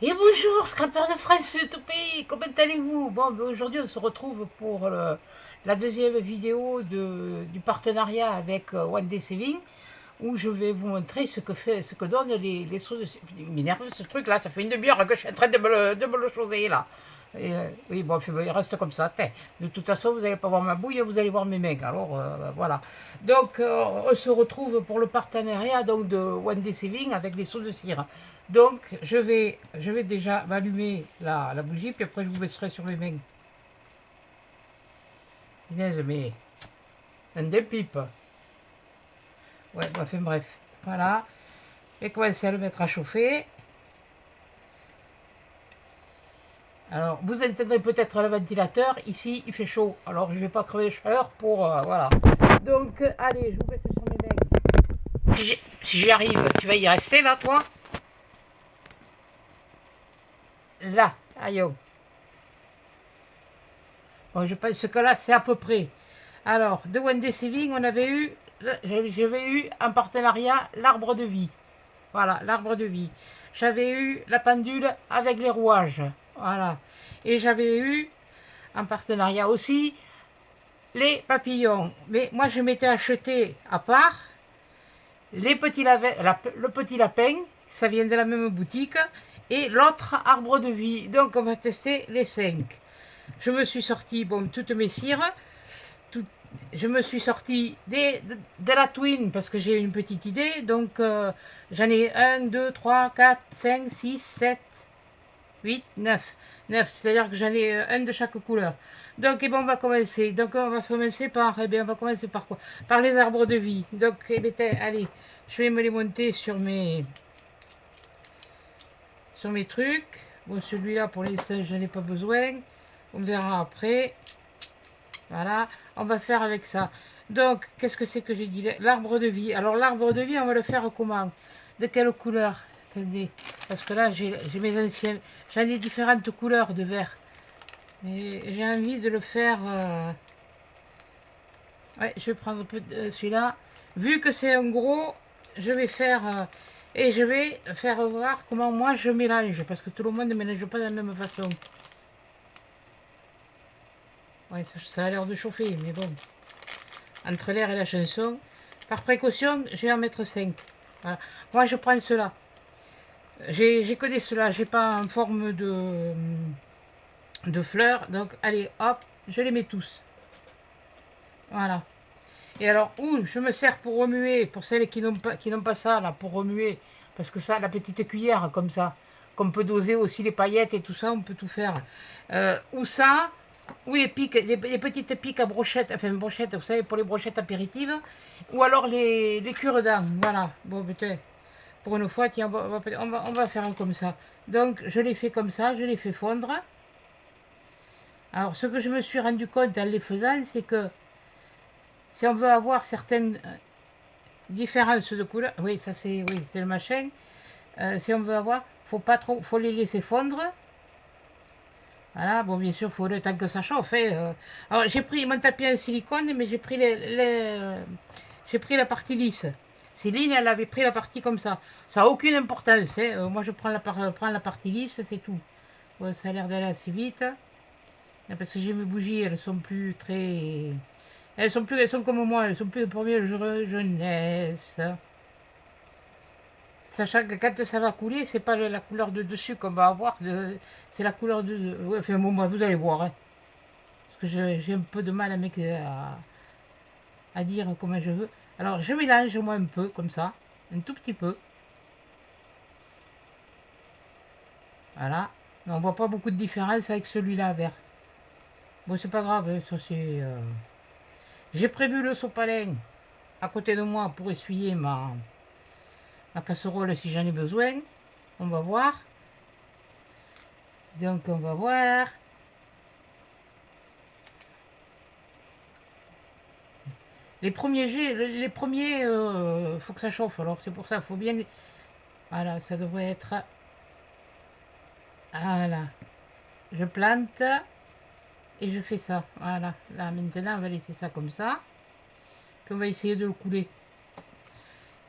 Et bonjour, scrapeurs de France, tout pays, comment allez-vous? Bon, ben aujourd'hui on se retrouve pour la deuxième vidéo du partenariat avec One Day Saving, où je vais vous montrer ce que donnent les sauts de... Il m'énerve ce truc là, ça fait une demi-heure que je suis en train de me le choser là. Oui, bon, il reste comme ça. De toute façon, vous n'allez pas voir ma bouille, vous allez voir mes mains. Alors, voilà. Donc, on se retrouve pour le partenariat donc, de One Day Saving avec les sauts de cire. Donc, je vais déjà m'allumer la bougie, puis après, je vous baisserai sur mes mains. Punaise, mais... Un des pipes. Ouais, enfin bref. Voilà. Je vais commencer à le mettre à chauffer. Alors, vous entendrez peut-être le ventilateur. Ici, il fait chaud. Alors, je ne vais pas crever de chaleur pour... voilà. Donc, allez, je vous baisse sur mes mains. Si j'y arrive, tu vas y rester, là, toi? Là, aïe. Bon, je pense que là, c'est à peu près. Alors, de One Day Saving, j'avais eu en partenariat l'arbre de vie. Voilà, l'arbre de vie. J'avais eu la pendule avec les rouages. Voilà. Et j'avais eu en partenariat aussi les papillons. Mais moi, je m'étais acheté à part le petit lapin, ça vient de la même boutique, et l'autre arbre de vie. Donc, on va tester les 5. Je me suis sorti, bon, toutes mes cires. Je me suis sorti de la Twin parce que j'ai une petite idée. Donc, j'en ai 1, 2, 3, 4, 5, 6, 7, 8, 9. 9, c'est-à-dire que j'en ai un de chaque couleur. Donc, on va commencer. Donc, on va commencer par, on va commencer par quoi? Par les arbres de vie. Donc, allez, je vais me les monter sur mes trucs. Bon, celui-là, pour l'instant, je n'en ai pas besoin. On verra après. Voilà, on va faire avec ça. Donc, qu'est-ce que c'est que j'ai dit? L'arbre de vie. Alors, l'arbre de vie, on va le faire comment? De quelle couleur? Attendez, parce que là, j'ai mes anciens. J'en ai différentes couleurs de vert. Mais j'ai envie de le faire... Ouais, je vais prendre un peu de celui-là. Vu que c'est un gros, je vais faire... et je vais faire voir comment moi je mélange. Parce que tout le monde ne mélange pas de la même façon. Ouais, ça a l'air de chauffer, mais bon. Entre l'air et la chanson. Par précaution, je vais en mettre 5. Voilà. Moi, je prends cela. J'ai que des cela. J'ai pas en forme de fleurs. Donc, allez, hop, je les mets tous. Voilà. Et alors, où je me sers pour remuer, pour celles qui n'ont pas ça, là, pour remuer. Parce que ça, la petite cuillère, comme ça, qu'on peut doser aussi les paillettes et tout ça, on peut tout faire. Ou ça, ou les pics, les petites piques à brochettes, enfin brochettes, vous savez, pour les brochettes apéritives, ou alors les cure-dents, voilà. Bon, putain, pour une fois, tiens, on va faire comme ça. Donc, je les fais comme ça, je les fais fondre. Alors, ce que je me suis rendu compte en les faisant, c'est que si on veut avoir certaines différences de couleur, oui, ça c'est, oui, c'est le machin. Si on veut avoir, faut les laisser fondre. Voilà, bon, bien sûr, il faut le temps que ça chauffe. Hein. Alors, j'ai pris mon tapis en silicone, mais j'ai pris j'ai pris la partie lisse. Céline, elle avait pris la partie comme ça. Ça n'a aucune importance. Hein. Moi, je prends la partie lisse, c'est tout. Bon, ça a l'air d'aller assez vite. Parce que j'ai mes bougies, elles sont plus très... elles sont comme moi, elles sont plus de première jeunesse. Sachant que quand ça va couler, c'est pas la couleur de dessus qu'on va avoir, c'est la couleur de... Ouais, enfin bon, vous allez voir. Hein. Parce que j'ai un peu de mal à dire comment je veux. Alors je mélange moi un peu, comme ça. Un tout petit peu. Voilà. Mais on voit pas beaucoup de différence avec celui-là vert. Bon, c'est pas grave, hein, ça c'est... J'ai prévu le sopalin à côté de moi pour essuyer ma casserole si j'en ai besoin. On va voir. Donc on va voir. Les premiers jets, faut que ça chauffe. Alors c'est pour ça, faut bien. Voilà, ça devrait être. Voilà. Je plante et je fais ça. Voilà. Là maintenant, on va laisser ça comme ça. Puis on va essayer de le couler.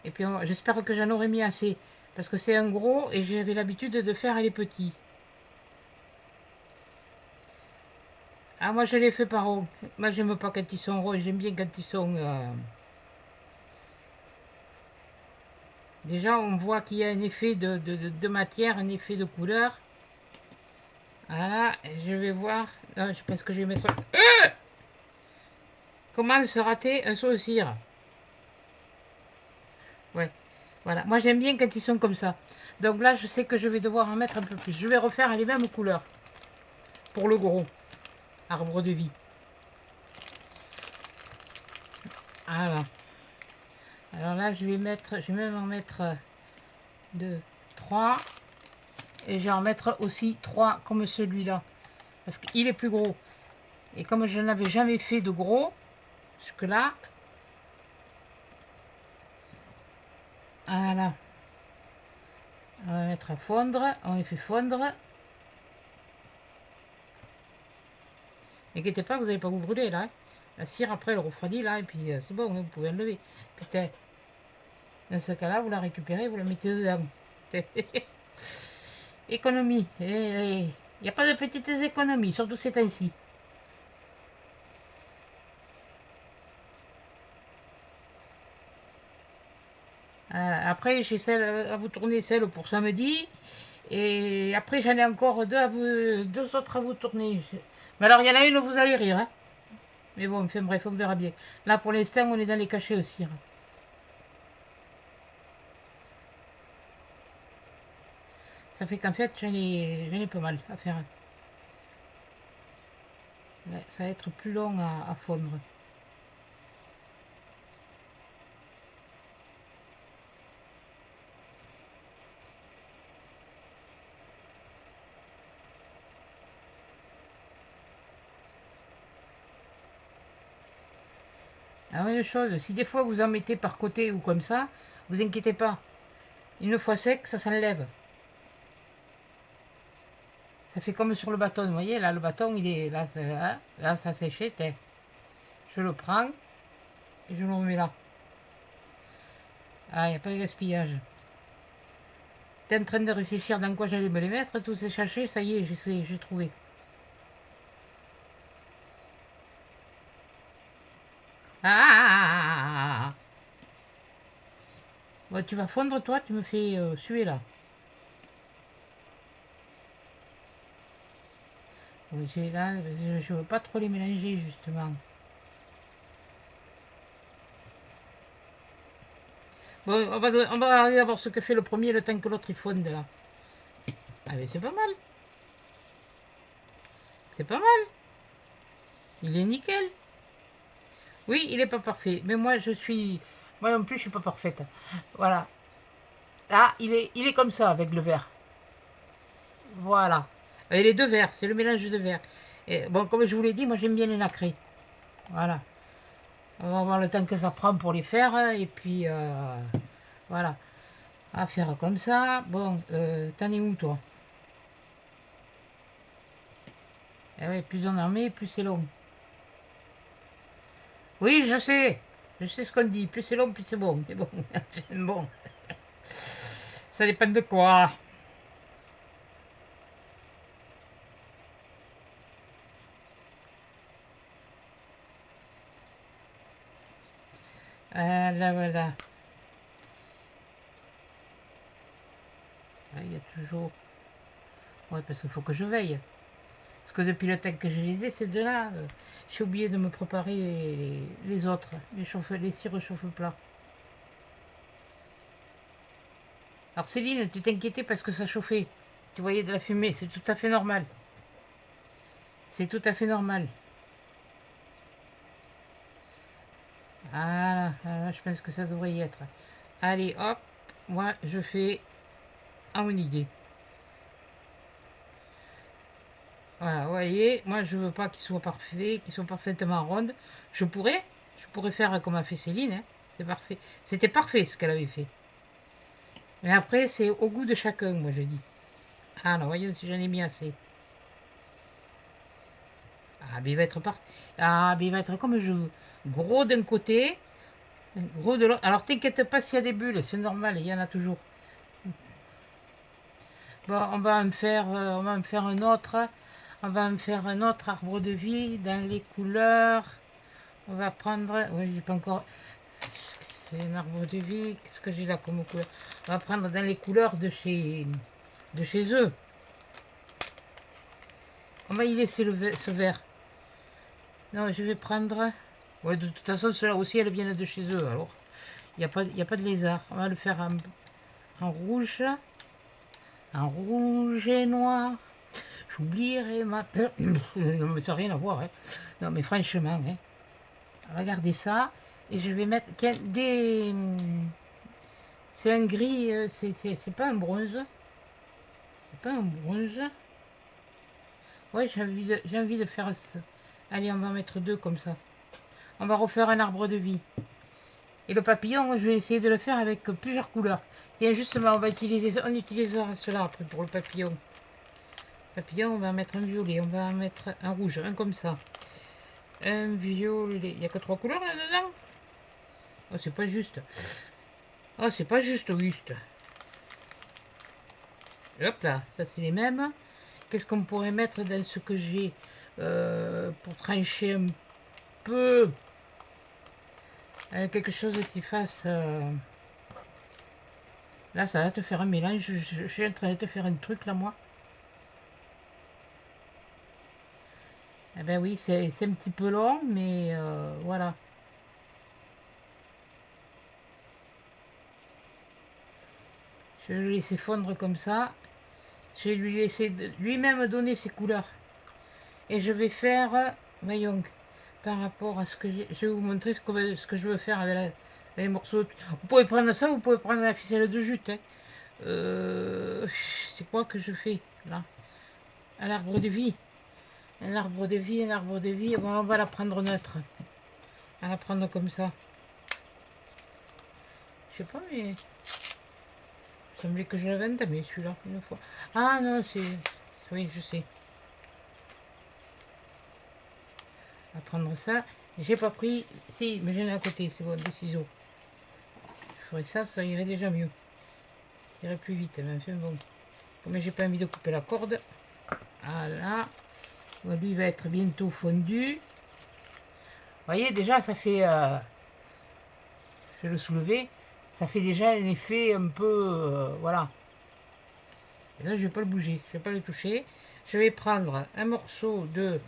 Et puis j'espère que j'en aurai mis assez. Parce que c'est un gros et j'avais l'habitude de faire les petits. Ah, moi je les fais par rond. Moi j'aime pas quand ils sont ronds, j'aime bien quand ils sont... Déjà on voit qu'il y a un effet de matière, un effet de couleur. Voilà, je vais voir... Non, je pense que je vais mettre... Comment se rater un saucire? Ouais, voilà. Moi j'aime bien quand ils sont comme ça. Donc là je sais que je vais devoir en mettre un peu plus. Je vais refaire les mêmes couleurs. Pour le gros. Arbre de vie. Voilà. Alors là, je vais même en mettre 2, 3. Et je vais en mettre aussi 3 comme celui-là. Parce qu'il est plus gros. Et comme je n'avais jamais fait de gros, jusque-là. Voilà. On va mettre à fondre. On les fait fondre. N'inquiétez pas, vous n'allez pas vous brûler là. La cire après elle refroidit là. Et puis c'est bon, vous pouvez enlever. Putain. Dans ce cas-là, vous la récupérez, vous la mettez dedans. Économie. Il n'y a pas de petites économies, surtout ces temps-ci. Après, j'ai celle à vous tourner, celle pour samedi. Et après, j'en ai encore deux autres à vous tourner. Mais alors, il y en a une où vous allez rire. Hein. Mais bon, enfin bref, on verra bien. Là, pour l'instant, on est dans les cachets aussi. Hein. Ça fait qu'en fait, j'en ai pas mal à faire. Ouais, ça va être plus long à fondre. Alors une chose, si des fois vous en mettez par côté ou comme ça, vous inquiétez pas. Une fois sec, ça s'enlève. Ça fait comme sur le bâton, vous voyez, là le bâton il est là, là ça séché, je le prends et je le remets là. Ah, il n'y a pas de gaspillage. J'étais en train de réfléchir dans quoi j'allais me les mettre, tous ces sachets, ça y est, j'ai trouvé. Ah. Bon, tu vas fondre toi, tu me fais suer là. Oui, là, je veux pas trop les mélanger justement. Bon, on va regarder d'abord ce que fait le premier le temps que l'autre il fonde là. Ah mais c'est pas mal. C'est pas mal. Il est nickel. Oui, il est pas parfait. Mais moi je suis. Moi non plus je suis pas parfaite. Voilà. Là, il est comme ça avec le vert. Voilà. Et les deux verts, c'est le mélange de verts. Et bon, comme je vous l'ai dit, moi j'aime bien les nacrés. Voilà. On va voir le temps que ça prend pour les faire. Et puis voilà. À faire comme ça. Bon, t'en es où toi? Eh ouais, plus on en met, plus c'est long. Oui, je sais. Je sais ce qu'on dit. Plus c'est long, plus c'est bon. Mais bon, bon. Ça dépend de quoi. Là, voilà. Il y a toujours... Ouais, parce qu'il faut que je veille. Parce que depuis le temps que je les ai, ces deux-là, j'ai oublié de me préparer les autres. Les cires chauffe-plat. Alors Céline, tu t'inquiétais parce que ça chauffait. Tu voyais de la fumée, c'est tout à fait normal. C'est tout à fait normal. Voilà, je pense que ça devrait y être. Allez, hop, moi je fais à mon idée. Voilà, vous voyez, moi je veux pas qu'ils soient parfaits, qu'ils soient parfaitement rondes. Je pourrais faire comme a fait Céline, hein. C'est parfait. C'était parfait ce qu'elle avait fait. Mais après, c'est au goût de chacun, moi je dis. Ah non, voyons si j'en ai mis assez. Ah, mais il va être parfait. Ah, mais il va être comme je veux. Gros d'un côté, gros de l'autre. Alors t'inquiète pas s'il y a des bulles, c'est normal, il y en a toujours. Bon, on va en faire un autre. On va en faire un autre arbre de vie dans les couleurs. On va prendre... Oui, j'ai pas encore... C'est un arbre de vie. Qu'est-ce que j'ai là comme couleur? On va prendre dans les couleurs de chez eux. On va y laisser ce vert. Non, je vais prendre... Ouais, de toute façon, ceux-là aussi, elles viennent de chez eux. Alors, il n'y a pas de lézard. On va le faire en rouge. En rouge et noir. J'oublierai ma peur. Non, mais ça n'a rien à voir. Hein. Non, mais franchement, hein. Regardez ça. Et je vais mettre des... C'est un gris, c'est pas un bronze. C'est pas un bronze. Ouais, j'ai envie de faire ça. Allez, on va en mettre deux comme ça. On va refaire un arbre de vie. Et le papillon, je vais essayer de le faire avec plusieurs couleurs. Tiens, justement, on utilisera cela après pour le papillon. Papillon, on va mettre un violet, on va mettre un rouge, un comme ça. Un violet. Il n'y a que 3 couleurs là-dedans. Oh, c'est pas juste. Oh, c'est pas juste. Hop là, ça c'est les mêmes. Qu'est-ce qu'on pourrait mettre dans ce que j'ai pour trancher un peu quelque chose qui fasse... Là, ça va te faire un mélange. Je suis en train de te faire un truc là, moi. Eh ben oui, c'est un petit peu long, mais voilà. Je vais le laisser fondre comme ça. Je vais lui laisser lui-même donner ses couleurs. Et je vais faire, voyons, par rapport à ce que j'ai... Je vais vous montrer ce que je veux faire avec les morceaux. Vous pouvez prendre ça, vous pouvez prendre la ficelle de jute. Hein. C'est quoi que je fais là? Un arbre de vie. Un arbre de vie, un arbre de vie. Bon, on va la prendre neutre. On va la prendre comme ça. Je sais pas, mais... Il semblait que je l'avais entamé celui-là, une fois. Ah non, c'est... Oui, je sais. On va prendre ça. J'ai pas pris... Si, mais j'en ai à côté, c'est bon, des ciseaux. Je ferais ça, ça irait déjà mieux. Ça irait plus vite, mais enfin bon. Comme j'ai pas envie de couper la corde. Voilà. Bon, lui va être bientôt fondu. Vous voyez, déjà, ça fait... je vais le soulever. Ça fait déjà un effet un peu... voilà. Et là, je vais pas le bouger. Je vais pas le toucher. Je vais prendre un morceau de...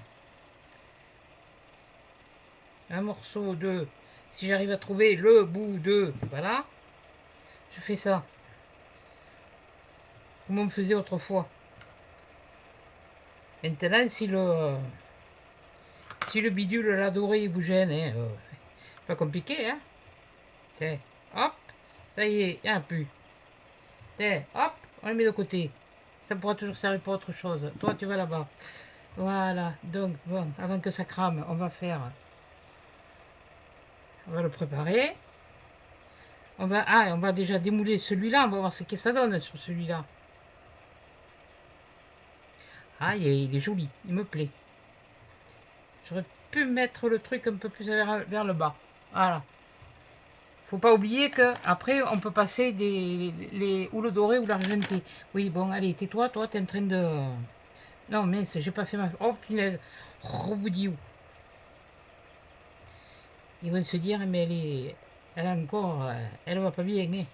Si j'arrive à trouver le bout de... Voilà. Je fais ça. Comme on me faisait autrefois. Maintenant, si le bidule là doré vous gêne, hein, c'est pas compliqué, hein. Tiens, hop, ça y est, il n'y en a plus. Tiens, hop, on le met de côté. Ça pourra toujours servir pour autre chose. Toi, tu vas là-bas. Voilà, donc, bon, avant que ça crame, on va le préparer. On va déjà démouler celui-là, on va voir ce que ça donne sur celui-là. Ah, il est joli, il me plaît. J'aurais pu mettre le truc un peu plus vers le bas. Voilà. Faut pas oublier que après on peut passer ou le doré ou l'argenté. Oui, bon, allez, tais-toi, toi, t'es en train de... Non, mince, j'ai pas fait ma... Oh, punaise. Roboudiou. Ils vont se dire, mais elle a encore... elle va pas bien, hein.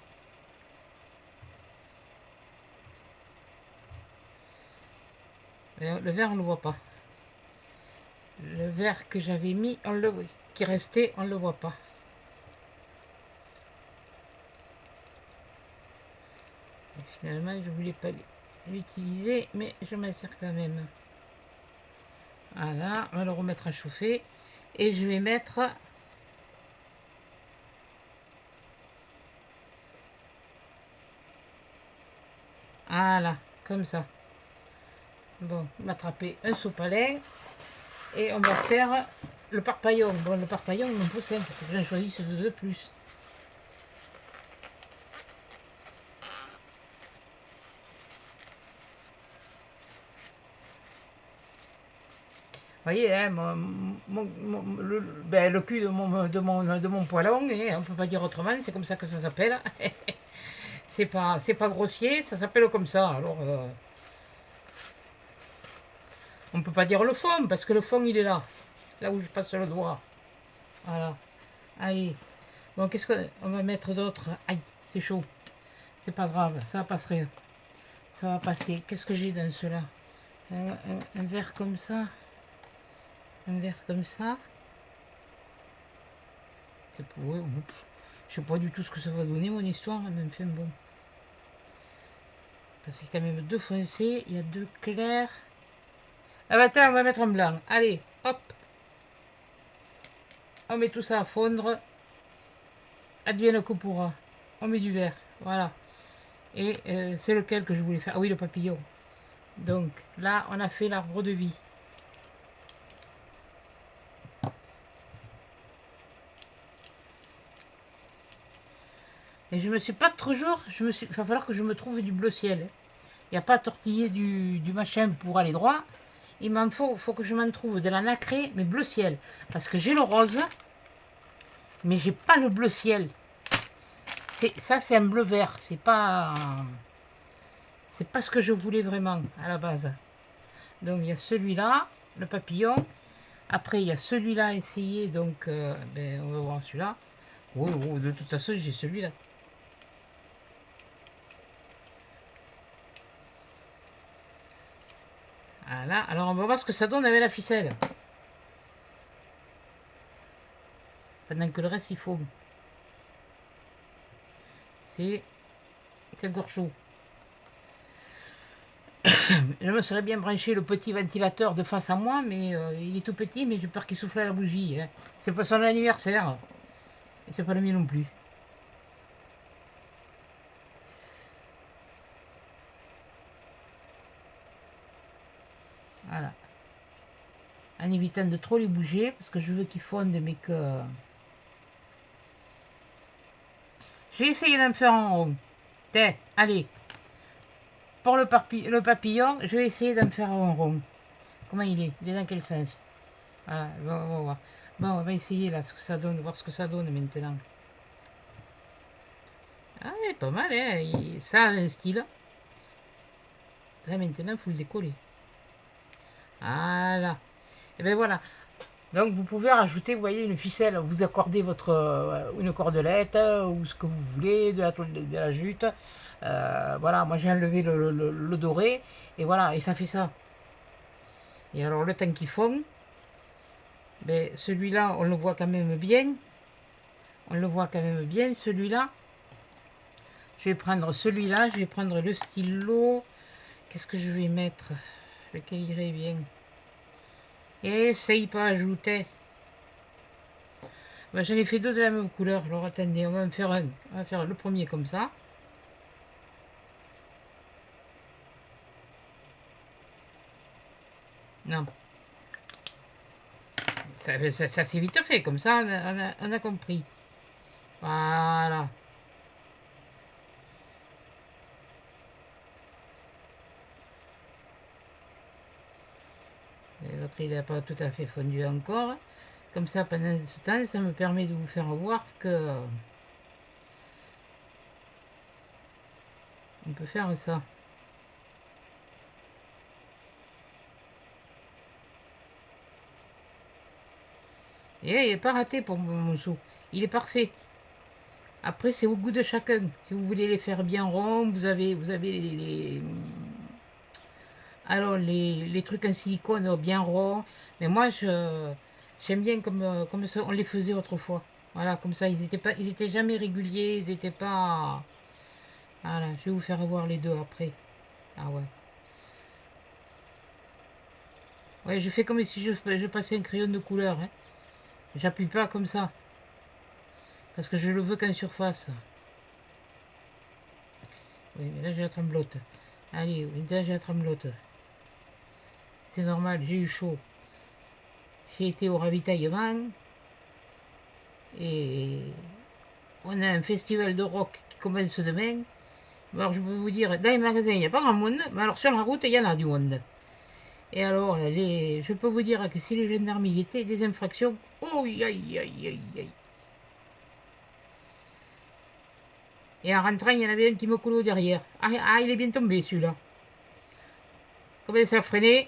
Le vert, on le voit pas. Le vert que j'avais mis, qui restait, on le voit pas. Et finalement, je voulais pas l'utiliser, mais je m'en sers quand même. Voilà, on va le remettre à chauffer. Et je vais mettre... Voilà, comme ça. Bon, m'attraper un sopalin. Et on va faire le parpaillon. Bon, le parpaillon, il me faut 5. Il faut que j'en choisisse deux de plus. Vous voyez, hein, le cul de mon poêlon, hein, on ne peut pas dire autrement, c'est comme ça que ça s'appelle. c'est pas grossier, ça s'appelle comme ça. Alors, on peut pas dire le fond, parce que le fond, il est là où je passe le doigt. Voilà. Allez. Bon, qu'est-ce qu'on va mettre d'autre? Aïe, c'est chaud. C'est pas grave, ça va passer. Ça va passer. Qu'est-ce que j'ai dans cela? Un verre comme ça. Un verre comme ça. C'est pour... ouais, je sais pas du tout ce que ça va donner, mon histoire, mais enfin bon. Parce qu'il y a quand même deux foncés, il y a deux clairs. Ah bah attends, on va mettre en blanc. Allez, hop. On met tout ça à fondre. Advienne que pourra. On met du vert, voilà. Et c'est lequel que je voulais faire? Ah oui, le papillon. Donc là, on a fait l'arbre de vie. Et je me suis pas toujours... Il va falloir que je me trouve du bleu ciel. Il n'y a pas à tortiller du machin pour aller droit. Il m'en faut que je m'en trouve de la nacrée, mais bleu ciel. Parce que j'ai le rose, mais j'ai pas le bleu ciel. Ça, c'est un bleu vert. C'est pas ce que je voulais vraiment à la base. Donc, il y a celui-là, le papillon. Après, il y a celui-là à essayer. Donc, ben, on va voir celui-là. Oh, oh, de toute façon, j'ai celui-là. Voilà. Alors, on va voir ce que ça donne avec la ficelle. Pendant que le reste, il faut. C'est encore chaud. Je me serais bien branché le petit ventilateur de face à moi, mais il est tout petit, mais j'ai peur qu'il souffle à la bougie. Hein. C'est pas son anniversaire. Et c'est pas le mien non plus. Voilà. En évitant de trop les bouger, parce que je veux qu'ils fondent, mais que... Je vais essayer d'en faire un rond. Tiens, allez. Pour le papillon, je vais essayer d'en faire un rond. Comment il est? Il est dans quel sens? Voilà, on va voir. Bon, on va essayer là, ce que ça donne, voir ce que ça donne maintenant. Ah, c'est pas mal, hein. Ça a un style. Là, maintenant, il faut le décoller. Voilà. Et bien voilà. Donc, vous pouvez rajouter, vous voyez, une ficelle. Vous accordez une cordelette ou ce que vous voulez, de la jute. Voilà, moi j'ai enlevé le doré. Et voilà, et ça fait ça. Et alors, le temps qu'ils font, ben, celui-là, on le voit quand même bien. On le voit quand même bien, celui-là. Je vais prendre celui-là, je vais prendre le stylo. Qu'est-ce que je vais mettre? Lequel irait bien? Essaye pas ajouter. Ben, j'en ai fait deux de la même couleur. Alors attendez, on va en faire un. On va faire le premier comme ça. Non. Ça c'est vite fait, comme ça on a compris. Voilà. L'autre il n'a pas tout à fait fondu encore. Comme ça pendant ce temps, ça me permet de vous faire voir que on peut faire ça. Et il n'est pas raté pour mon seau. Il est parfait. Après, c'est au goût de chacun. Si vous voulez les faire bien ronds, vous avez alors les trucs en silicone bien ronds. Mais moi, j'aime bien comme ça, on les faisait autrefois. Voilà, comme ça, ils étaient jamais réguliers, ils n'étaient pas... Voilà, je vais vous faire voir les deux après. Ah ouais. Ouais, je fais comme si je passais un crayon de couleur. Hein. J'appuie pas comme ça. Parce que je le veux qu'en surface. Oui, mais là j'ai la tremblote. Allez, là j'ai la tremblote. C'est normal, j'ai eu chaud. J'ai été au ravitaillement. Et on a un festival de rock qui commence demain. Alors je peux vous dire, dans les magasins, il n'y a pas grand monde. Mais alors sur la route, il y en a du monde. Et alors, je peux vous dire que si les gendarmes y étaient, des infractions, oh aïe aïe aïe aïe. Et en rentrant, il y en avait un qui me coulait derrière. Ah, il est bien tombé celui-là. Comme il s'est freiné.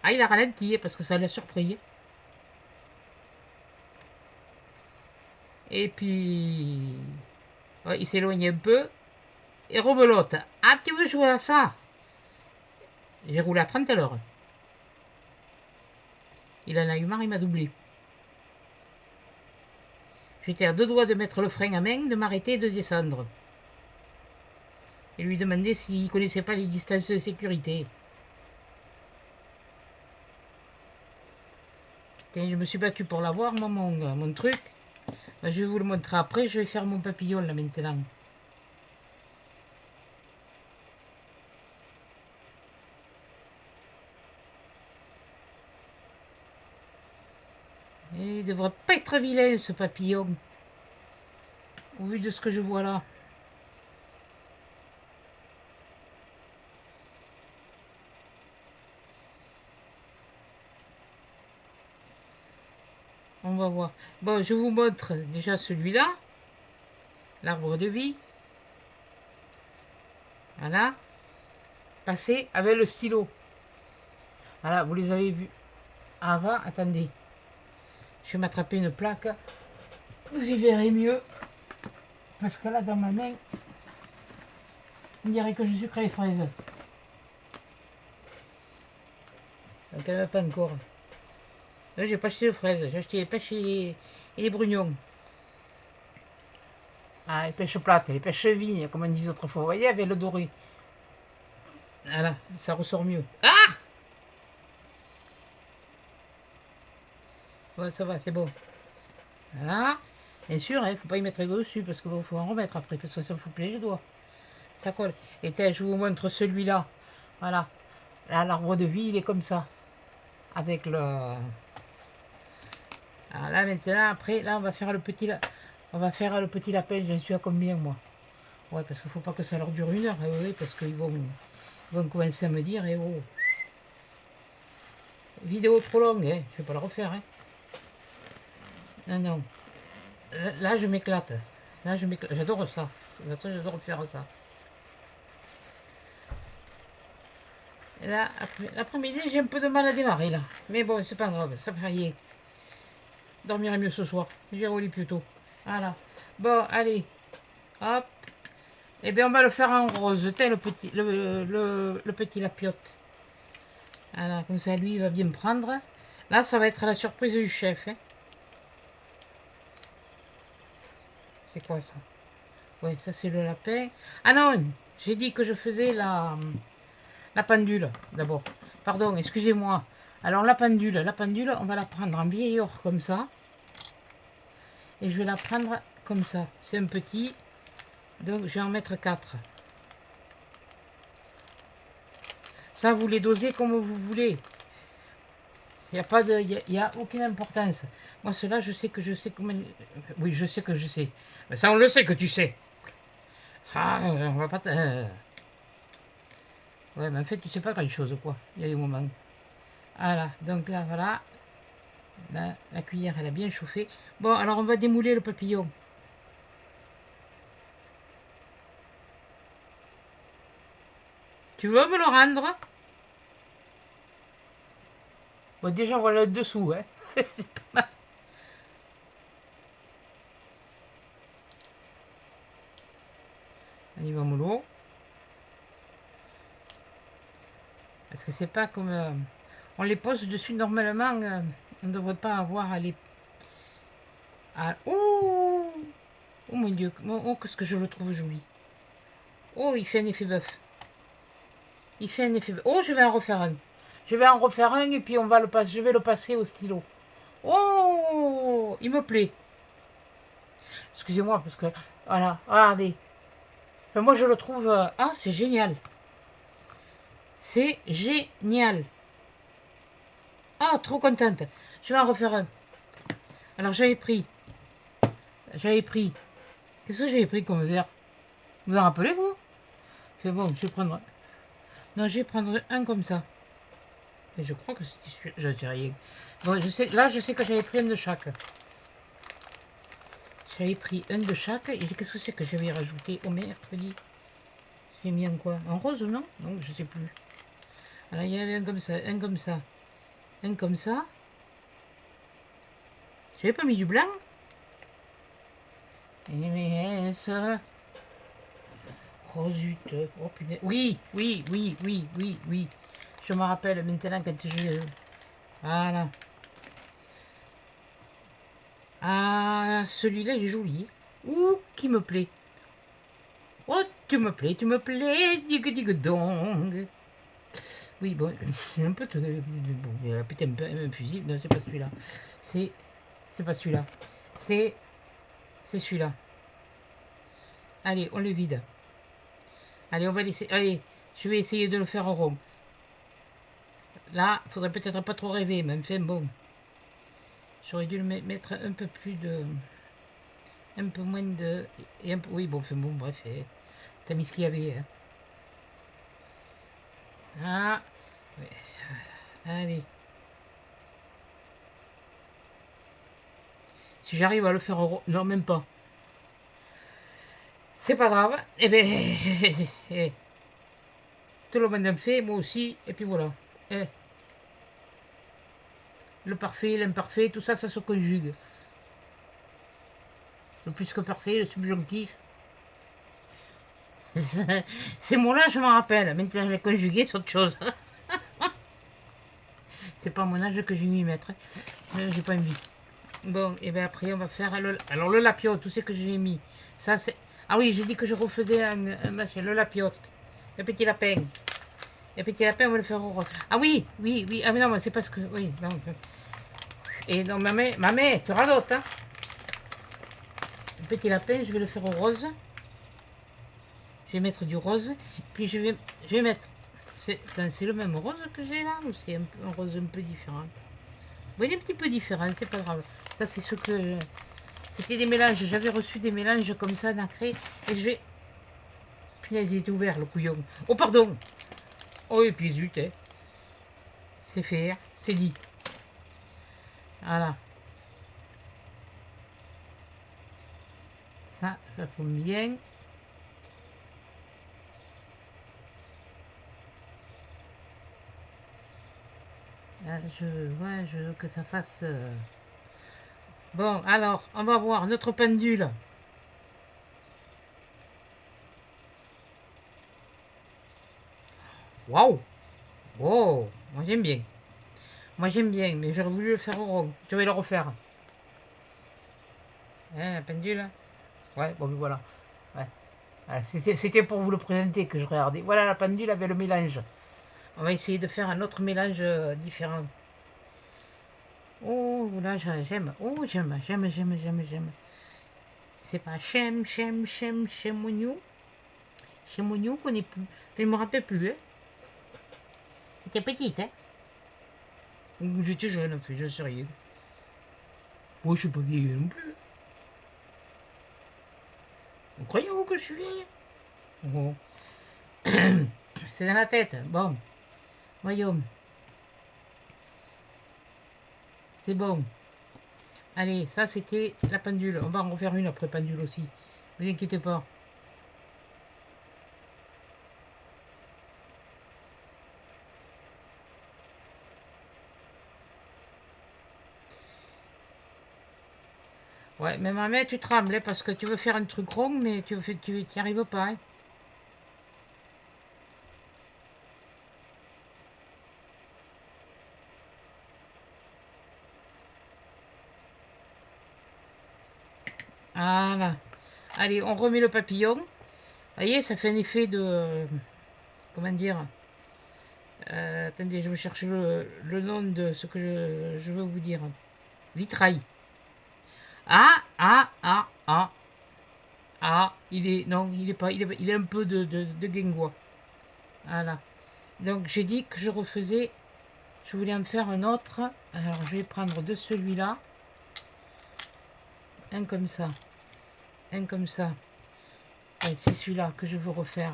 Ah, il a ralenti parce que ça l'a surpris. Et puis, ouais, il s'éloigne un peu. Et rebelote. Ah, tu veux jouer à ça? J'ai roulé à 30 à l'heure. Il en a eu marre, il m'a doublé. J'étais à 2 doigts de mettre le frein à main, de m'arrêter et de descendre. Et lui demander s'il connaissait pas les distances de sécurité. Et je me suis battu pour l'avoir, moi, mon truc. Ben, je vais vous le montrer après, je vais faire mon papillon là maintenant. Et il devrait pas être vilain ce papillon. Au vu de ce que je vois là. On va voir. Bon, je vous montre déjà celui-là. L'arbre de vie. Voilà. Passé avec le stylo. Voilà, vous les avez vus avant. Attendez. Je vais m'attraper une plaque. Vous y verrez mieux. Parce que là, dans ma main, on dirait que je sucre les fraises. Donc, elle n'a pas encore. Là, j'ai pas acheté de fraises. J'ai acheté les pêches et les brugnons. Ah, les pêches plates, les pêches vignes, comme on disait autrefois. Vous voyez, avec le doré. Voilà, ça ressort mieux. Ah! Ouais, ça va, c'est bon. Voilà. Bien sûr, il ne faut pas y mettre dessus parce qu'il faut en remettre après, parce que ça me fout plein les doigts. Ça colle. Et je vous montre celui-là. Voilà. Là, l'arbre de vie, il est comme ça. Avec le... Alors là, maintenant, après, là, on va faire le petit, on va faire le petit lapin. J'en suis à combien, moi? Ouais, parce qu'il ne faut pas que ça leur dure 1 heure. Oui, parce qu'ils vont commencer à me dire, eh oh, vidéo trop longue, hein. Je vais pas le refaire, hein. Non, non. Là, je m'éclate. Là, je m'éclate. J'adore ça. J'adore faire ça. Et là, l'après-midi, j'ai un peu de mal à démarrer, là. Mais bon, c'est pas grave, ça fait rien. Dormirai mieux ce soir. J'irai au lit plus tôt. Voilà. Bon, allez. Hop. Eh bien, on va le faire en rose. Tel le petit lapiote. Voilà, comme ça, lui, il va bien me prendre. Là, ça va être la surprise du chef. Hein. C'est quoi ça? Ouais, ça, c'est le lapin. Ah non, j'ai dit que je faisais la pendule, d'abord. Pardon, excusez-moi. Alors, la pendule, on va la prendre en vieil or, comme ça. Et je vais la prendre comme ça. C'est un petit. Donc, je vais en mettre 4. Ça, vous les dosez comme vous voulez. Il n'y a pas de... Il y a aucune importance. Moi, cela, je sais que je sais comment... Oui, je sais que je sais. Mais ça, on le sait que tu sais. Ça, on va pas... Ouais, mais en fait, tu sais pas grand-chose, quoi. Il y a des moments. Voilà, donc là, voilà. Là, la cuillère, elle a bien chauffé. Bon, alors, on va démouler le papillon. Tu veux me le rendre? Bon, déjà, voilà le dessous, hein. C'est pas mal. On y va mollo. Parce que c'est pas comme... on les pose dessus normalement. On ne devrait pas avoir à les... Oh, oh mon dieu. Oh, qu'est-ce que je le trouve joli. Oh, il fait un effet bœuf. Il fait un effet bœuf. Oh, je vais en refaire un. Je vais en refaire un et puis on va le passer. Je vais le passer au stylo. Oh, il me plaît. Excusez-moi parce que... Voilà, regardez. Enfin, moi, je le trouve... ah, c'est génial. C'est génial. Ah, trop contente. Je vais en refaire un. Alors, j'avais pris... Qu'est-ce que j'avais pris comme verre? Vous en rappelez, vous? C'est bon, je vais prendre... Non, je vais prendre un comme ça. Et je crois que c'est... Je sais rien. Bon, je sais... Là, je sais que j'avais pris un de chaque. J'avais pris un de chaque. Et qu'est-ce que c'est que j'avais rajouté au mercredi? J'ai mis en quoi? En rose, non? Non, je sais plus. Alors, il y avait un comme ça, un comme ça, un comme ça. J'avais pas mis du blanc? Et ça... Oh zut. Oh punaise. Oui, oui, oui, oui, oui, oui. Je me rappelle maintenant quand je... Voilà. Ah, celui-là, il est joli. Ouh, qui me plaît. Oh, tu me plais, dig dong. Oui, bon, c'est un peu... Bon, il a peut-être un fusil. Non, c'est pas celui-là. C'est pas celui-là. C'est celui-là. Allez, on le vide. Allez, on va laisser... Allez, je vais essayer de le faire en rond. Là, faudrait peut-être pas trop rêver, mais enfin bon. J'aurais dû le mettre un peu plus de... Un peu moins de... Et un peu... Oui, bon, enfin bon, bref. T'as mis ce qu'il y avait. Hein. Ah. Ouais. Allez. Si j'arrive à le faire en rond... Non, même pas. C'est pas grave. Eh ben... Tout le monde en fait, moi aussi. Et puis voilà. Eh. Le parfait, l'imparfait, tout ça, ça se conjugue. Le plus que parfait, le subjonctif. Ces mots-là, je m'en rappelle. Maintenant, les conjuguer, c'est autre chose. C'est pas mon âge que je vais m'y mettre. J'ai pas envie. Bon, et bien après, on va faire le... Alors, le lapiote, tout ce que je l'ai mis. Ça, c'est... Ah oui, j'ai dit que je refaisais un machin, le lapiote. Le petit lapin. Le petit lapin, on va le faire au rose. Ah oui, oui, oui. Ah mais non, mais c'est parce que... Oui, non. Et non, maman, tu auras l'autre, hein. Le petit lapin, je vais le faire au rose. Je vais mettre du rose. Puis je vais mettre... C'est le même rose que j'ai là ou c'est un rose un peu différent? Oui, il est un petit peu différent, c'est pas grave. Ça, c'est ce que... C'était des mélanges. J'avais reçu des mélanges comme ça, nacrés. Et je vais... Puis il est ouvert, le couillon. Oh, pardon. Oh, et puis zut, hein. C'est fait, hein. C'est dit. Voilà. Ça tombe bien. Là, je veux que ça fasse... Bon, alors, on va voir notre pendule. Waouh! Oh, moi j'aime bien. Moi j'aime bien, mais j'aurais voulu le faire au rond. Je vais le refaire. Hein, la pendule? Ouais, bon, voilà. Ouais. Voilà, c'était pour vous le présenter que je regardais. Voilà la pendule avec le mélange. On va essayer de faire un autre mélange différent. Oh, là j'aime. Oh, j'aime. C'est pas chez Mougnou. Chez Mougnou qu'on est plus. Je ne me rappelle plus. Hein. J'étais petite, hein. J'étais jeune, en fait, je sais rien. Moi, je suis pas vieille non plus. Vous croyez-vous que je suis vieille? Oh. C'est dans la tête. Bon. Voyons. C'est bon. Allez, ça c'était la pendule. On va en refaire une après pendule aussi. Ne vous inquiétez pas. Ouais, mais maman, tu trembles hein, parce que tu veux faire un truc rond, mais tu n'y arrives pas. Hein. Voilà. Allez, on remet le papillon. Vous voyez, ça fait un effet de... Comment dire attendez, je vais chercher le nom de ce que je veux vous dire. Vitrail. Ah, ah, ah, ah. Ah, il est... Non, il est pas... Il est un peu de guingois. Voilà. Donc, j'ai dit que je refaisais... Je voulais en faire un autre. Alors, je vais prendre de celui-là. Un comme ça. Un comme ça. C'est celui-là que je veux refaire.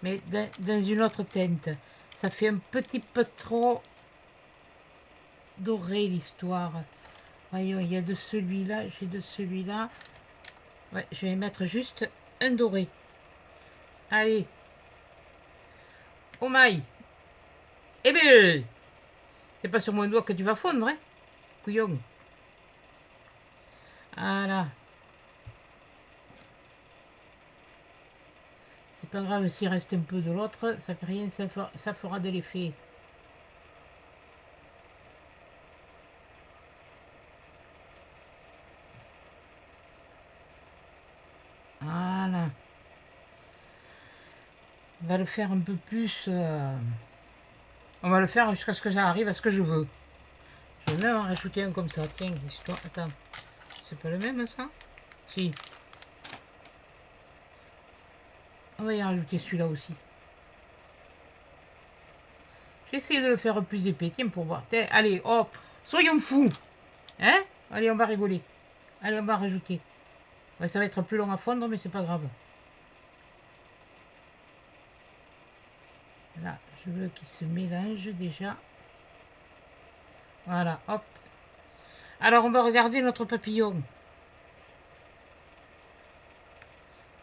Mais dans une autre teinte. Ça fait un petit peu trop doré l'histoire. Voyons, il y a de celui-là. J'ai de celui-là. Ouais, je vais mettre juste un doré. Allez. Oh my. Eh bien, c'est pas sur mon doigt que tu vas fondre, hein, couillon. Voilà. C'est pas grave s'il reste un peu de l'autre, ça fait rien, ça fera de l'effet. Voilà. On va le faire un peu plus. On va le faire jusqu'à ce que j'arrive à ce que je veux. Je vais même en rajouter un comme ça. Tiens, histoire. Attends. C'est pas le même ça? Si. On va y rajouter celui-là aussi. Je vais essayer de le faire plus épais. Tiens, pour voir. Tiens, allez, hop. Soyons fous. Hein? Allez, on va rigoler. Allez, on va rajouter. Ouais, ça va être plus long à fondre, mais c'est pas grave. Là, je veux qu'il se mélange déjà. Voilà, hop. Alors, on va regarder notre papillon.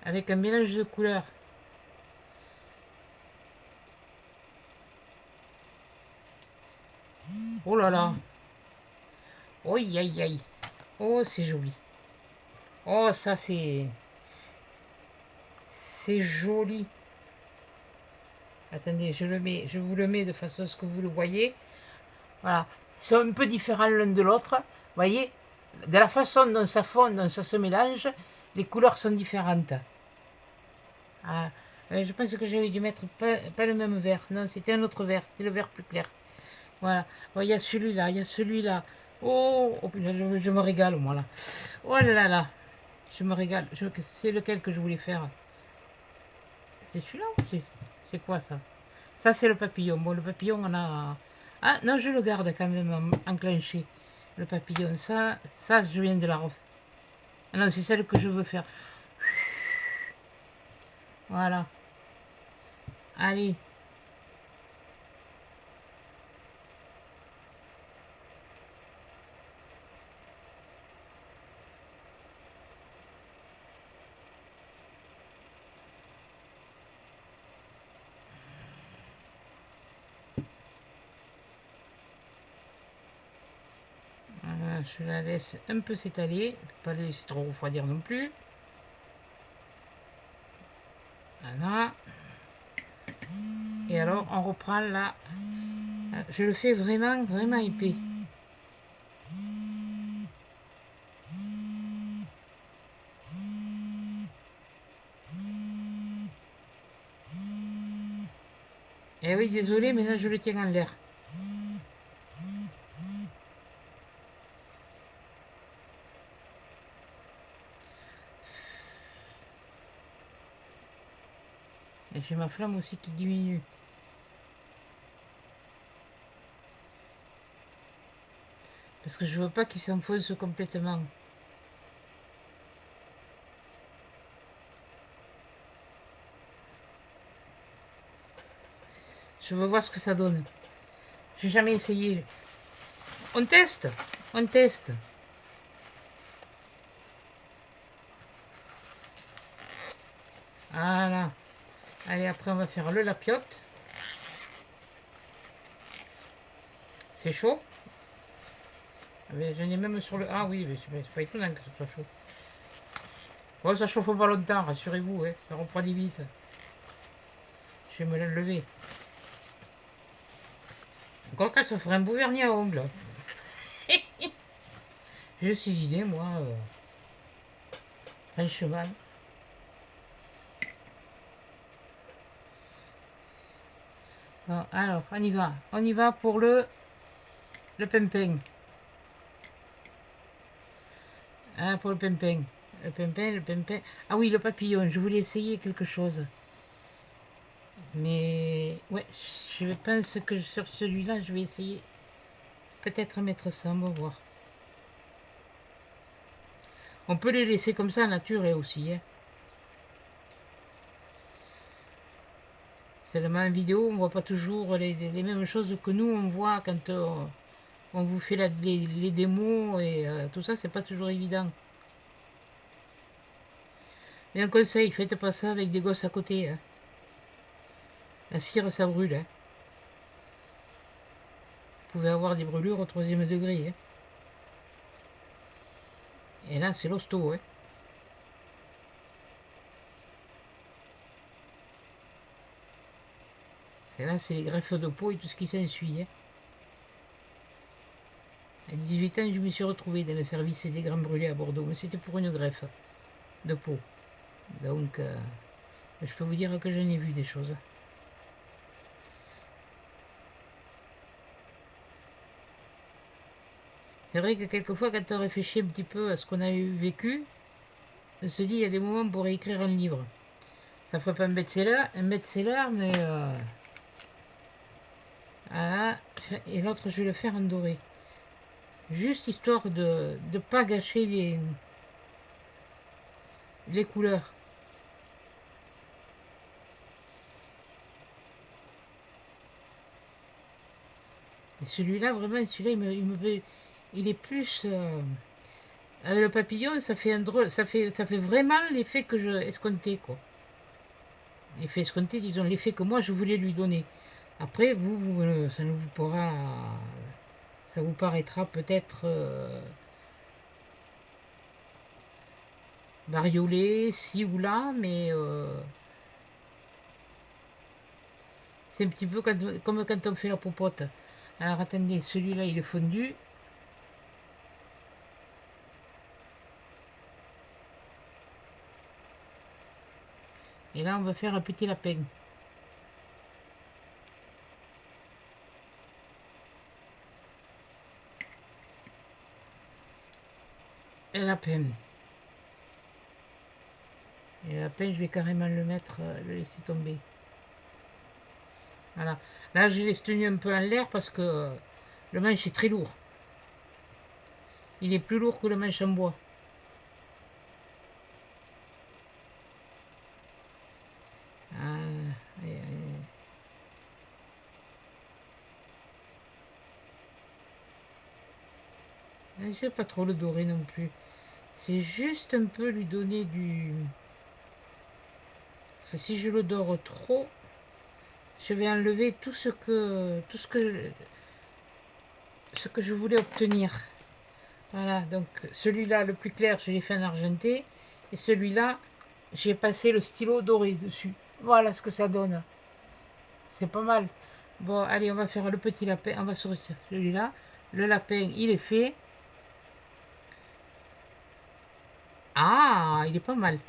Avec un mélange de couleurs. Oh là là. Oh, aïe, aïe, aïe. Oh, c'est joli. Oh, ça, c'est... C'est joli. Attendez, je vous le mets de façon à ce que vous le voyez. Voilà. C'est un peu différent l'un de l'autre. Vous voyez, de la façon dont ça fond, dont ça se mélange, les couleurs sont différentes. Ah, je pense que j'avais dû mettre pas le même vert. Non, c'était un autre vert. C'est le vert plus clair. Voilà. Oh, il y a celui-là, il y a celui-là. Oh, oh, je me régale, moi, là. Oh là là. Je me régale. C'est lequel que je voulais faire? C'est celui-là ou c'est quoi ça? Ça, c'est le papillon. Bon, le papillon, on a... Ah, non, je le garde quand même enclenché. Le papillon, ça, je viens de la refaire. Ah non, c'est celle que je veux faire. Voilà. Allez. Voilà, je la laisse un peu s'étaler. Pas la laisser trop refroidir non plus. Voilà. Et alors, on reprend là. Je le fais vraiment, vraiment épais. Eh oui, désolé, mais là, je le tiens en l'air. Et j'ai ma flamme aussi qui diminue. Parce que je veux pas qu'il s'enfonce complètement. Je veux voir ce que ça donne. J'ai jamais essayé. On teste. On teste. Voilà. Allez, après on va faire le lapiote. C'est chaud. J'en ai même sur le... Ah oui, mais c'est pas étonnant que ce soit chaud. Bon, ça chauffe pas longtemps, rassurez-vous. Hein. Ça refroidit vite. Je vais me l'enlever. Encore que ça ferait un beau vernis à ongles. J'ai ces idées, moi. Franchement. Bon, alors, on y va. On y va pour le pimpin. Ah, pour le pimpin. Le pimpin, le pimpin. Ah oui, le papillon. Je voulais essayer quelque chose. Mais, ouais, je pense que sur celui-là, je vais essayer. Peut-être mettre ça, on va voir. On peut les laisser comme ça, naturel aussi. Hein. Seulement en vidéo, on voit pas toujours les mêmes choses que nous, on voit quand on vous fait les démos et tout ça, c'est pas toujours évident. Mais un conseil, faites pas ça avec des gosses à côté. Hein. La cire, ça brûle. Hein. Vous pouvez avoir des brûlures au 3e degré. Hein. Et là, c'est l'hosto. Hein. Et là, c'est les greffes de peau et tout ce qui s'ensuit. Hein. À 18 ans, je me suis retrouvé dans le service des grains brûlés à Bordeaux. Mais c'était pour une greffe de peau. Donc, je peux vous dire que j'en ai vu des choses. C'est vrai que quelquefois, quand on réfléchit un petit peu à ce qu'on a vécu, on se dit, il y a des moments pour écrire un livre. Ça ferait pas un best-seller, mais... Voilà. Et l'autre, je vais le faire en doré. Juste histoire de ne pas gâcher les couleurs. Et celui-là, vraiment, celui-là, il est plus... avec le papillon, ça fait vraiment l'effet que je escomptais, quoi. L'effet escompté, disons, l'effet que moi, je voulais lui donner. Après, ça ne vous pourra... Ça vous paraîtra peut-être bariolé, ci ou là, mais c'est un petit peu comme quand on fait la popote. Alors attendez, celui-là il est fondu. Et là on va faire un petit lapin. Et lapin. Et le lapin, je vais carrément le mettre, le laisser tomber. Voilà. Là, je l'ai tenu un peu en l'air parce que le manche est très lourd. Il est plus lourd que le manche en bois. Je ne vais pas trop le dorer non plus. C'est juste un peu lui donner du... Parce que si je le dore trop, je vais enlever tout ce que je voulais obtenir. Voilà, donc celui-là, le plus clair, je l'ai fait en argenté. Et celui-là, j'ai passé le stylo doré dessus. Voilà ce que ça donne. C'est pas mal. Bon, allez, on va faire le petit lapin. On va sortir celui-là. Le lapin, il est fait. Ah, il est pas mal.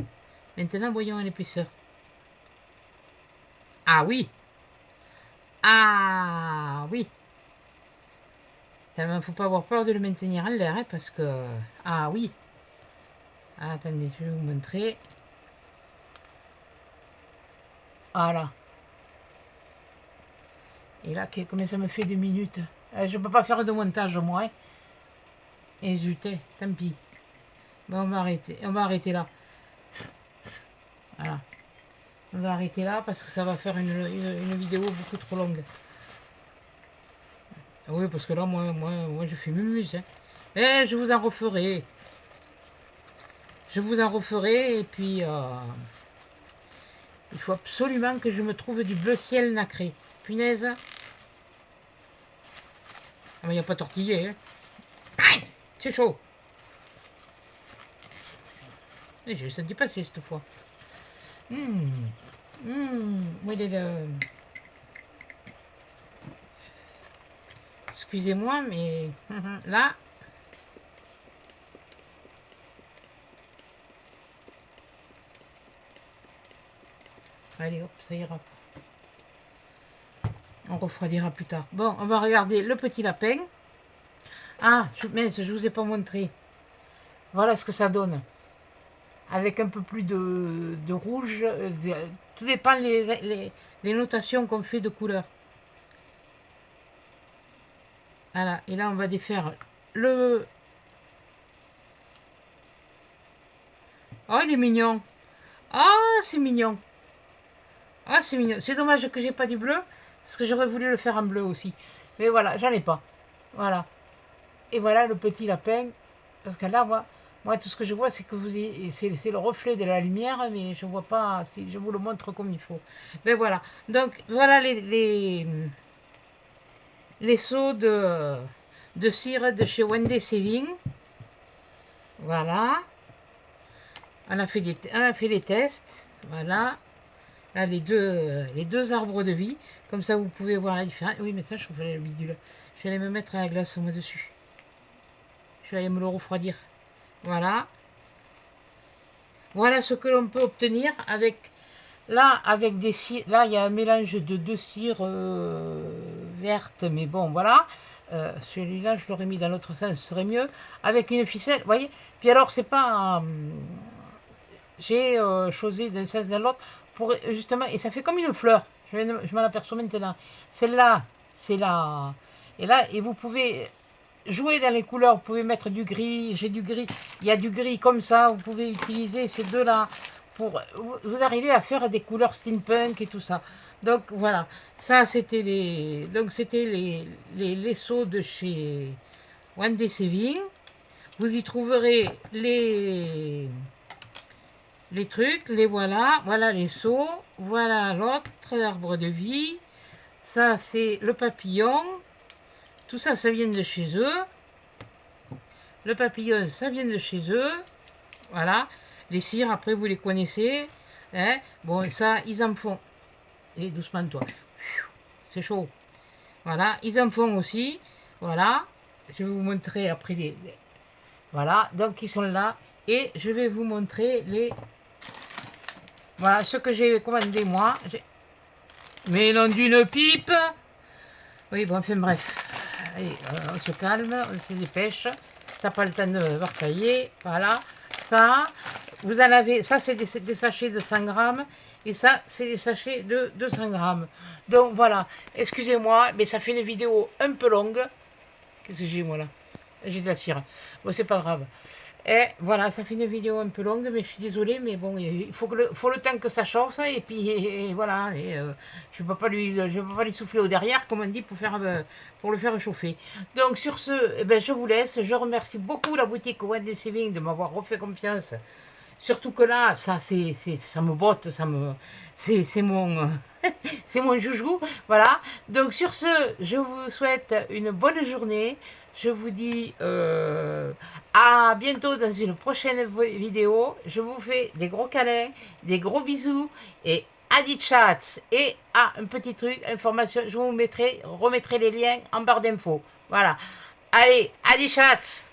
Maintenant, voyons l'épaisseur. Ah oui. Ah oui. Ça ne faut pas avoir peur de le maintenir en l'air, hein, parce que... Ah oui. Ah, attendez, je vais vous montrer. Voilà. Et là, combien ça me fait 2 minutes? Je ne peux pas faire de montage, moi. Hein. Et zut, tant pis. Bon, on va arrêter là. Voilà. On va arrêter là parce que ça va faire une vidéo beaucoup trop longue. Oui, parce que là, moi je fais mumuse. Hein. Mais je vous en referai. Je vous en referai et puis... il faut absolument que je me trouve du bleu ciel nacré. Punaise. Ah, mais il n'y a pas tortillé. Hein. Aïe, c'est chaud. Et je ne senti passer cette fois. Où il est le... Excusez-moi, mais là... Allez, hop, ça ira. On refroidira plus tard. Bon, on va regarder le petit lapin. Ah, mince, je vous ai pas montré. Voilà ce que ça donne. Avec un peu plus de rouge. Tout dépend les notations qu'on fait de couleur. Voilà, et là on va défaire le... Oh, il est mignon. Oh, c'est mignon. Ah, c'est mignon. C'est dommage que j'ai pas du bleu, parce que j'aurais voulu le faire en bleu aussi. Mais voilà, j'en ai pas. Voilà. Et voilà le petit lapin. Parce que là, Moi, tout ce que je vois, c'est que c'est le reflet de la lumière, mais je vois pas, si je vous le montre comme il faut. Mais voilà. Donc, voilà les seaux de cire de chez Wendy Saving. Voilà. On a fait les tests. Voilà. Là, les deux arbres de vie. Comme ça, vous pouvez voir la différence. Oui, mais ça, je trouve le bidule. Je vais aller me mettre à la glace, moi, dessus. Je vais aller me le refroidir. Voilà. Voilà ce que l'on peut obtenir avec... Là, avec des cires... Là, il y a un mélange de deux cires vertes. Mais bon, voilà. Celui-là, je l'aurais mis dans l'autre sens, ce serait mieux. Avec une ficelle, vous voyez. Puis alors, c'est pas... j'ai choisi d'un sens dans l'autre pour justement, et ça fait comme une fleur. Je m'en aperçois maintenant. Celle-là, c'est là. Et là, et vous pouvez jouer dans les couleurs. Vous pouvez mettre du gris. J'ai du gris. Il y a du gris comme ça. Vous pouvez utiliser ces deux-là pour vous arriver à faire des couleurs steampunk et tout ça. Donc voilà. Ça, c'était les seaux de chez One Day Saving. Vous y trouverez les trucs, les voilà, voilà les seaux, voilà l'autre arbre de vie, ça c'est le papillon, tout ça, ça vient de chez eux, le papillon, ça vient de chez eux, voilà, les cires, après vous les connaissez, hein, bon ça, ils en font, et doucement toi, c'est chaud, voilà, ils en font aussi, voilà, je vais vous montrer après voilà, donc ils sont là, et je vais vous montrer voilà ce que j'ai commandé moi. Mais non d'une pipe. Oui, bon, enfin bref. Allez, on se calme, on se dépêche. T'as pas le temps de batailler. Voilà. Ça, vous en avez. Ça, c'est des sachets de 100 grammes. Et ça, c'est des sachets de 200 grammes. Donc voilà. Excusez-moi, mais ça fait une vidéo un peu longue. Qu'est-ce que j'ai moi là? J'ai de la cire. Bon, c'est pas grave. Et voilà, ça fait une vidéo un peu longue, mais je suis désolée, mais bon, il faut le temps que ça chauffe, et puis et voilà, je ne peux pas lui souffler au derrière, comme on dit, pour le faire chauffer. Donc sur ce, eh ben, je vous laisse, je remercie beaucoup la boutique One Day Saving de m'avoir refait confiance. Surtout que là, ça me botte, c'est mon, c'est mon joujou, voilà. Donc sur ce, je vous souhaite une bonne journée. Je vous dis à bientôt dans une prochaine vidéo. Je vous fais des gros câlins, des gros bisous et Adi Chats. Et un petit truc, information, je vous remettrai les liens en barre d'infos. Voilà. Allez, Adi Chats.